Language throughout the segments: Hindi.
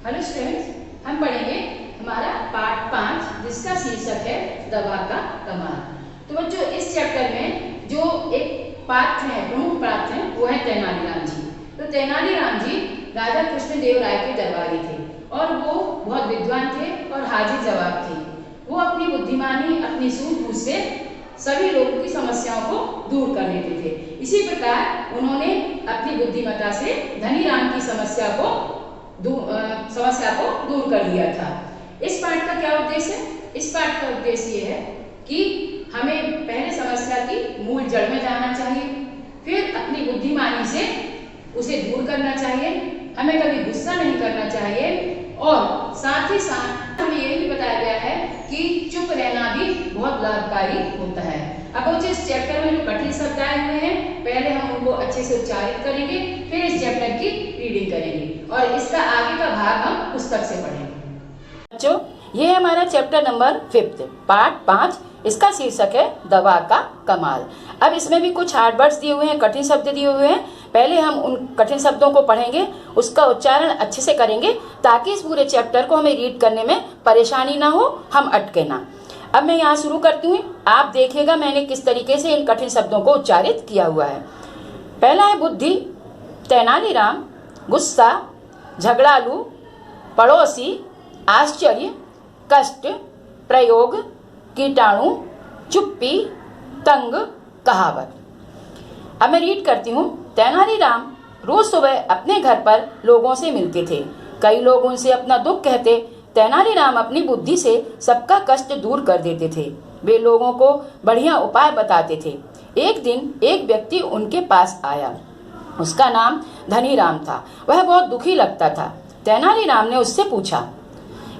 हेलो स्टूडेंट्स, हम पढ़ेंगे हमारा पार्ट 5 जिसका शीर्षक है दवा का कमाल। तो बच्चों, इस चैप्टर में जो एक पात्र है, प्रमुख पात्र है, वो है तेनालीराम जी। तो तेनालीराम जी राजा कृष्णदेव राय के दरबारी थे और वो बहुत विद्वान थे और हाजिर जवाब थे। वो अपनी बुद्धिमानी, अपनी सूझबूझ से सभी लोगों की समस्याओं को दूर कर लेते थे। इसी प्रकार उन्होंने अपनी बुद्धिमत्ता से धनीराम की समस्या को दूर कर दिया था। इस पाठ का क्या उद्देश्य है? इस पाठ का उद्देश्य ये है कि हमें पहले समस्या की मूल जड़ में जाना चाहिए, फिर अपनी बुद्धिमानी से उसे दूर करना चाहिए, हमें कभी गुस्सा नहीं करना चाहिए और साथ ही साथ हमें ये भी बताया गया है कि चुप रहना भी बहुत लाभकारी होता है। अब बच्चों, इस चैप्टर में जो कठिन शब्द आए हुए हैं, पहले हम उनको अच्छे से उच्चारित करेंगे, फिर इस चैप्टर की रीडिंग करेंगे और इसका आगे का भाग हम पुस्तक से पढ़ेंगे। बच्चों, ये है हमारा चैप्टर नंबर 5 पार्ट 5। इसका शीर्षक है दवा का कमाल। अब इसमें भी कुछ हार्ड वर्ड्स दिए हुए हैं, कठिन शब्द दिए हुए हैं। पहले हम उन कठिन शब्दों को पढ़ेंगे, उसका उच्चारण अच्छे से करेंगे ताकि इस पूरे चैप्टर को हमें रीड करने में परेशानी ना हो, हम अटके ना। अब मैं यहाँ शुरू करती हूँ, आप देखिएगा मैंने किस तरीके से इन कठिन शब्दों को उच्चारित किया हुआ है। पहला है बुद्धि, तेनालीराम, गुस्सा, झगड़ालू, पड़ोसी, आश्चर्य, कष्ट, प्रयोग, कीटाणु, चुप्पी, तंग, कहावत। अब मैं रीड करती हूँ। तेनालीराम रोज सुबह अपने घर पर लोगों से मिलते थे। कई लोग उनसे अपना दुख कहते। तेनालीराम अपनी बुद्धि से सबका कष्ट दूर कर देते थे। वे लोगों को बढ़िया उपाय बताते थे। एक दिन एक व्यक्ति उनके पास आया। उसका नाम धनीराम था। वह बहुत दुखी लगता था। तेनालीराम ने उससे पूछा,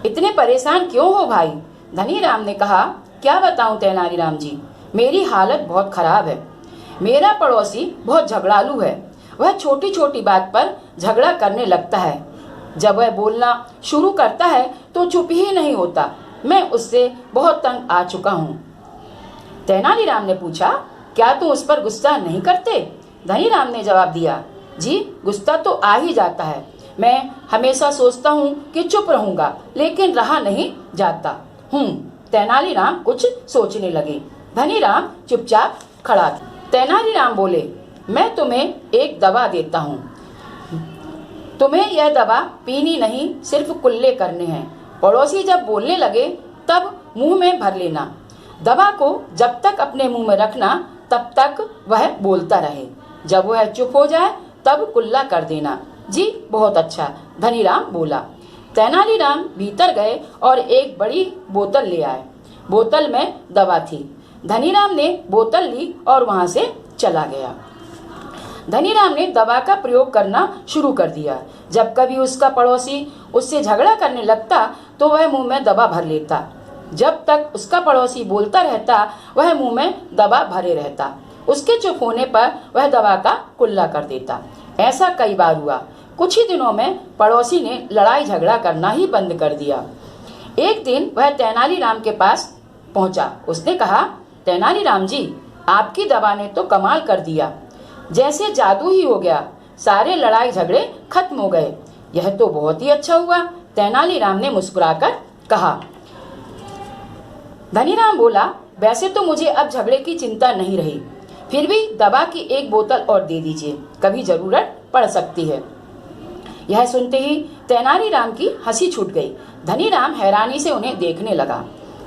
इतने परेशान क्यों हो भाई? धनीराम ने कहा, क्या बताऊं तेनालीराम जी, मेरी हालत बहुत खराब है। मेरा पड़ोसी बहुत झगड़ालू है। वह छोटी छोटी बात पर झगड़ा करने लगता है। जब वह बोलना शुरू करता है तो चुप ही नहीं होता। मैं उससे बहुत तंग आ चुका हूँ। तेनालीराम ने पूछा, क्या तुम उस पर गुस्सा नहीं करते? धनीराम ने जवाब दिया, जी गुस्सा तो आ ही जाता है। मैं हमेशा सोचता हूँ कि चुप रहूंगा, लेकिन रहा नहीं जाता हूँ। तेनालीराम कुछ सोचने लगे। धनीराम चुपचाप खड़ा था। तेनालीराम बोले, मैं तुम्हें एक दवा देता हूँ। तुम्हें यह दवा पीनी नहीं, सिर्फ कुल्ले करने हैं। पड़ोसी जब बोलने लगे तब मुंह में भर लेना। दवा को जब तक अपने मुंह में रखना तब तक वह बोलता रहे। जब वह चुप हो जाए तब कुल्ला कर देना। जी बहुत अच्छा, धनीराम बोला। तेनालीराम भीतर गए और एक बड़ी बोतल ले आए। बोतल में दवा थी। धनीराम ने बोतल ली और वहां से चला गया। धनीराम ने दवा का प्रयोग करना शुरू कर दिया। जब कभी उसका पड़ोसी उससे झगड़ा करने लगता तो वह मुंह में दवा भर लेता। जब तक उसका पड़ोसी बोलता रहता वह मुंह में दवा भरे रहता। उसके चुप होने पर वह दवा का कुल्ला कर देता। ऐसा कई बार हुआ। कुछ ही दिनों में पड़ोसी ने लड़ाई झगड़ा करना ही बंद कर दिया। एक दिन वह तेनालीराम के पास पहुंचा। उसने कहा, तेनालीराम जी, आपकी दवा ने तो कमाल कर दिया। जैसे जादू ही हो गया। सारे लड़ाई झगड़े खत्म हो गए। यह तो बहुत ही अच्छा हुआ, तेनालीराम ने मुस्कुराकर कहा। धनीराम बोला, वैसे तो मुझे अब झगड़े की चिंता नहीं रही, फिर भी दवा की एक बोतल और दे दीजिए, कभी जरूरत पड़ सकती है। यह सुनते ही तेनालीराम की हंसी छूट गई। धनीराम हैरानी से उन्हें देखने लगा।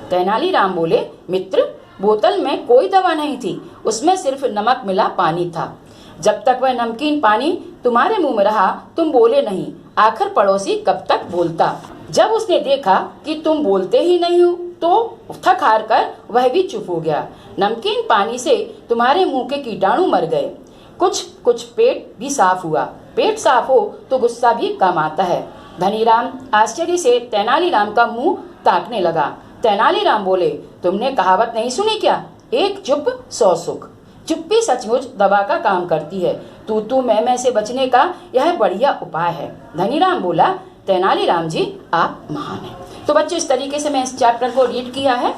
तेनालीराम बोले, मित्र, बोतल में कोई दवा नहीं थी, उसमें सिर्फ नमक मिला पानी था। जब तक वह नमकीन पानी तुम्हारे मुंह में रहा तुम बोले नहीं। आखिर पड़ोसी कब तक बोलता? जब उसने देखा कि तुम बोलते ही नहीं हो तो थक हार कर वह भी चुप हो गया। नमकीन पानी से तुम्हारे मुंह के कीटाणु मर गए। कुछ पेट भी साफ हुआ। पेट साफ हो तो गुस्सा भी कम आता है। धनीराम आश्चर्य से तेनालीराम का मुंह ताकने लगा। तेनालीराम बोले, तुमने कहावत नहीं सुनी क्या? एक चुप 100 सुख। चुप्पी सचमुच दवा का काम करती है। तू मैं से बचने का यह बढ़िया उपाय है। धनीराम बोला, तेनालीराम जी आप महान हैं। तो बच्चों, इस तरीके से मैं इस चैप्टर को रीड किया है।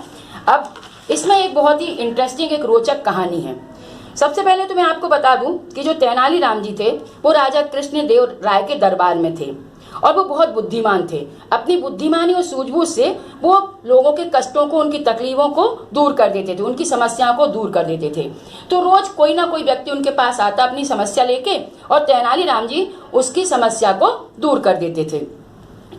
अब इसमें एक बहुत ही इंटरेस्टिंग, एक रोचक कहानी है। सबसे पहले तो मैं आपको बता दूं कि जो तेनालीराम जी थे वो राजा कृष्णदेव राय के दरबार में थे और वो बहुत बुद्धिमान थे। अपनी बुद्धिमानी और सूझबूझ से वो लोगों के कष्टों को, उनकी तकलीफों को दूर कर देते थे, उनकी समस्याओं को दूर कर देते थे। तो रोज कोई ना कोई व्यक्ति उनके पास आता अपनी समस्या लेके और तेनालीराम जी उसकी समस्या को दूर कर देते थे।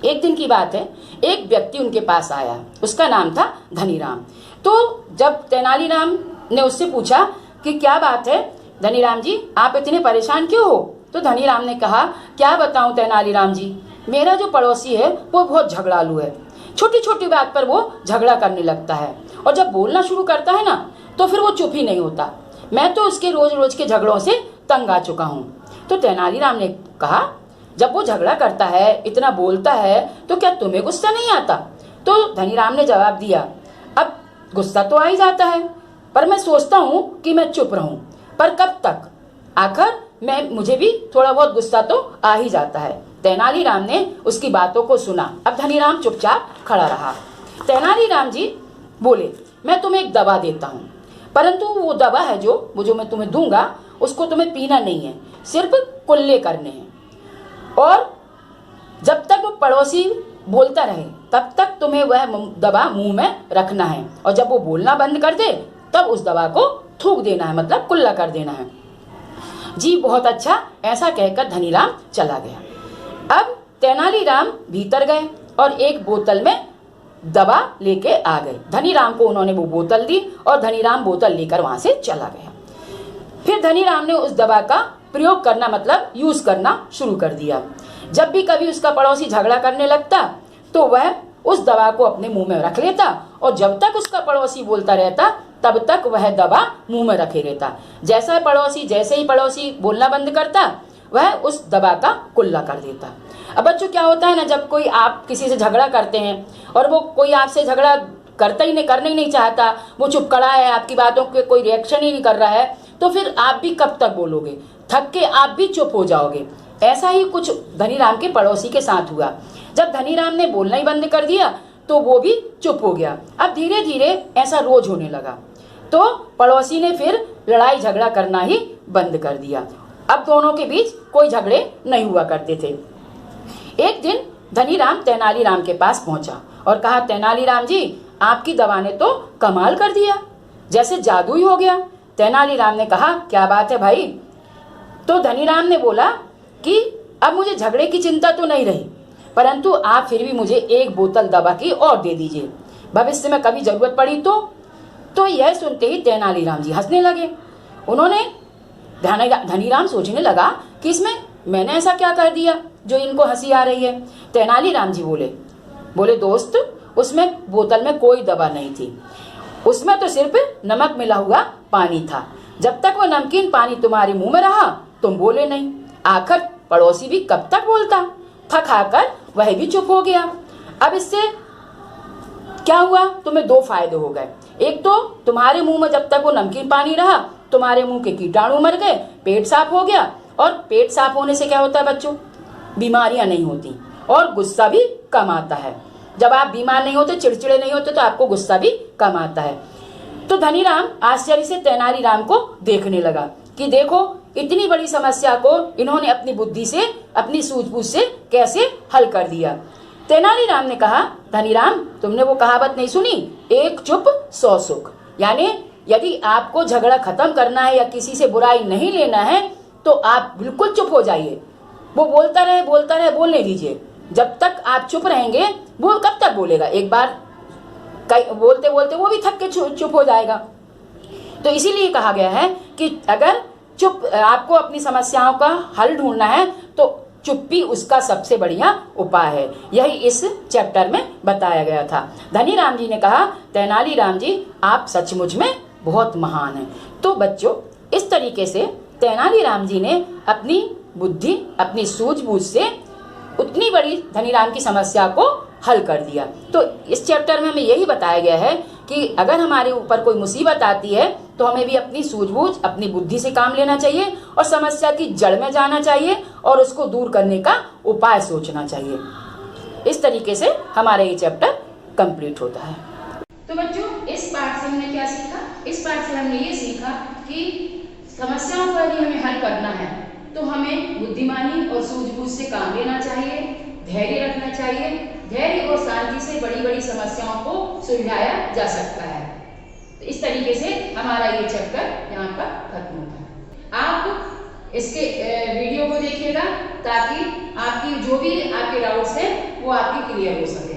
एक दिन की बात है, एक व्यक्ति उनके पास आया, उसका नाम था धनीराम। तो जब तेनालीराम ने उससे पूछा कि क्या बात है धनीराम जी, आप इतने परेशान क्यों हो? तो धनीराम ने कहा, क्या बताऊं तेनालीराम जी, मेरा जो पड़ोसी है वो बहुत झगड़ालू है। छोटी छोटी बात पर वो झगड़ा करने लगता है और जब बोलना शुरू करता है ना तो फिर वो चुप ही नहीं होता। मैं तो उसके रोज रोज के झगड़ों से तंग आ चुका हूँ। तो तेनालीराम ने कहा, जब वो झगड़ा करता है, इतना बोलता है, तो क्या तुम्हें गुस्सा नहीं आता? तो धनीराम ने जवाब दिया, अब गुस्सा तो आ ही जाता है, पर मैं सोचता हूँ कि मैं चुप रहूं, पर कब तक? आखिर मुझे भी थोड़ा बहुत गुस्सा तो आ ही जाता है। तेनालीराम ने उसकी बातों को सुना। अब धनीराम चुपचाप खड़ा रहा। तेनालीराम जी बोले, मैं तुम्हें एक दवा देता हूँ, परंतु वो दवा है जो मैं तुम्हें दूंगा उसको तुम्हें पीना नहीं है, सिर्फ कुल्ले करने हैं। और जब तक वो पड़ोसी बोलता रहे तब तक तुम्हें वह दवा मुंह में रखना है, और जब वो बोलना बंद कर दे तब उस दवा को थूक देना है, मतलब कुल्ला कर देना है। जी बहुत अच्छा, ऐसा कहकर धनीराम चला गया। अब तेनालीराम भीतर गए और एक बोतल में दवा लेके आ गए। धनीराम को उन्होंने वो बोतल दी और धनीराम बोतल लेकर वहां से चला गया। फिर धनीराम ने उस दवा का प्रयोग करना, मतलब यूज करना शुरू कर दिया। जब भी कभी उसका पड़ोसी झगड़ा करने लगता तो वह उस दवा को अपने मुंह में रख लेता और जब तक उसका पड़ोसी बोलता रहता तब तक वह दवा मुंह में रखे रहता। जैसे ही पड़ोसी बोलना बंद करता वह उस दवा का कुल्ला कर देता। अब बच्चों क्या होता है ना, जब कोई आप किसी से झगड़ा करते हैं और वो कोई आपसे झगड़ा करना ही नहीं चाहता, वो चुप खड़ा है, आपकी बातों के कोई रिएक्शन ही नहीं कर रहा है, तो फिर आप भी कब तक बोलोगे? थक के आप भी चुप हो जाओगे। ऐसा ही कुछ धनीराम के पड़ोसी के साथ हुआ। जब धनीराम ने बोलना ही बंद कर दिया तो वो भी चुप हो गया। अब धीरे धीरे ऐसा रोज होने लगा, तो पड़ोसी ने फिर लड़ाई झगड़ा करना ही बंद कर दिया। अब दोनों के बीच कोई झगड़े नहीं हुआ करते थे। एक दिन धनीराम तेनालीराम के पास पहुंचा और कहा, तेनालीराम जी, आपकी दवा ने तो कमाल कर दिया, जैसे जादू ही हो गया। तेनालीराम ने कहा, क्या बात है भाई? तो धनीराम ने बोला कि अब मुझे झगड़े की चिंता तो नहीं रही, परंतु आप फिर भी मुझे एक बोतल दवा की और दे दीजिए, भविष्य में कभी जरूरत पड़ी तो यह सुनते ही तेनालीराम जी हंसने लगे। धनीराम सोचने लगा कि इसमें मैंने ऐसा क्या कर दिया जो इनको हंसी आ रही है। तेनालीराम जी बोले दोस्त, उसमें बोतल में कोई दवा नहीं थी, उसमें तो सिर्फ नमक मिला हुआ पानी था। जब तक वो नमकीन पानी तुम्हारे मुंह में रहा तुम बोले नहीं। आखिर पड़ोसी भी कब तक बोलता? थक आकर वह भी चुप हो गया। अब इससे क्या हुआ? तुम्हें दो फायदे हो गए। एक तो तुम्हारे मुंह में जब तक वो नमकीन पानी रहा तुम्हारे मुंह के कीटाणु मर गए, पेट साफ हो गया, और पेट साफ होने से क्या होता है बच्चों? बीमारियां नहीं होती और गुस्सा भी कम आता है। जब आप बीमार नहीं होते, चिड़चिड़े नहीं होते, तो आपको गुस्सा भी कम आता है। तो धनीराम आश्चर्य से तेनालीराम को देखने लगा कि देखो इतनी बड़ी समस्या को इन्होंने अपनी बुद्धि से, अपनी सूझबूझ से कैसे हल कर दिया। तेनालीराम ने कहा, धनीराम, तुमने वो कहावत नहीं सुनी, एक चुप 100 सुख? यानी यदि आपको झगड़ा खत्म करना है या किसी से बुराई नहीं लेना है तो आप बिल्कुल चुप हो जाइए। वो बोलता रहे, बोलने दीजिए। जब तक आप चुप रहेंगे वो कब तक बोलेगा? एक बार बोलते बोलते वो भी थक के चुप हो जाएगा। तो इसीलिए कहा गया है कि अगर आपको अपनी समस्याओं का हल ढूंढना है तो चुप्पी उसका सबसे बढ़िया उपाय है। यही इस चैप्टर में बताया गया था। धनीराम जी ने कहा, तेनालीराम जी, आप सचमुच में बहुत महान हैं। तो बच्चों, इस तरीके से तेनालीराम जी ने अपनी बुद्धि, अपनी सूझबूझ से उतनी बड़ी धनीराम की समस्या को हल कर दिया। तो इस चैप्टर में हमें यही बताया गया है कि अगर हमारे ऊपर कोई मुसीबत आती है तो हमें भी अपनी सूझबूझ, अपनी बुद्धि से काम लेना चाहिए और समस्या की जड़ में जाना चाहिए और उसको दूर करने का उपाय सोचना चाहिए। इस तरीके से हमारा ये चैप्टर कंप्लीट होता है। तो बच्चों, इस पाठ से हमने क्या सीखा? इस पाठ से हमने ये सीखा कि समस्याओं को यदि हमें हल करना है तो हमें बुद्धिमानी और सूझबूझ से काम लेना चाहिए, धैर्य रखना चाहिए। धैर्य और शांति से बड़ी बड़ी समस्याओं को सुलझाया जा सकता है। तो इस तरीके से हमारा ये चैप्टर यहाँ पर खत्म होता है। आप इसके वीडियो को देखिएगा ताकि आपकी जो भी आपके डाउट्स हैं वो आपकी क्लियर हो सके।